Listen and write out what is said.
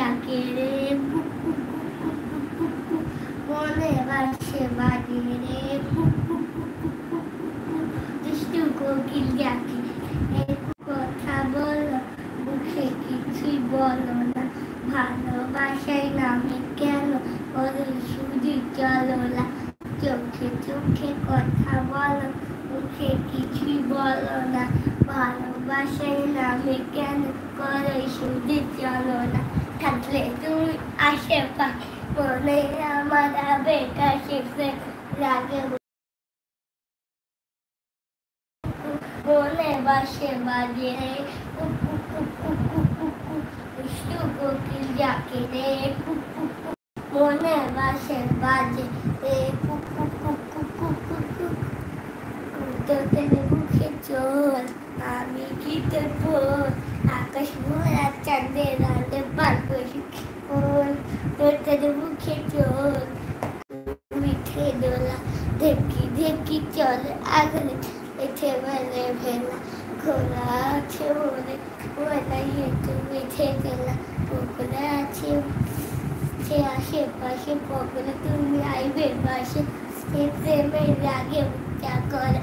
ডাকে রে cook cook cook cook cook cook মনে বাসে বাজে রে cook cook cook cook cook cook দুষ্টু কোকিল ডাকে কথা বলো মুখে কিছুই বলো না ভালোবাসায় নামে কেন ওদের শুধু চলো না চোখে চোখে কথা বলো মুখে কিছুই বলো না ভালোবাসায় নামে কেন করে শুধু চলো না থাকলে তুমি আশেপাশে মনে আমার বেকার শেখে লাগে মনে বাসে বাজে রে দুষ্টু কোকিল ডাকে রে মনে বাসে বাজে রে তোদের মুখে চোর আমি কি তোর বোন আকাশ ভরা চাঁদের আলো পারবো ফুল তোদের মুখে চোর মিঠে দোলা দেখি দেখি চলে আগলে এঠে বেলে ভেলা ঘোলা আছে বলে বেলাইয়ে তুমি গেলা পুকুরে আছে সে আশেপাশে পুকুরে তুমি আইবে পাশে প্রেমের রাগে করে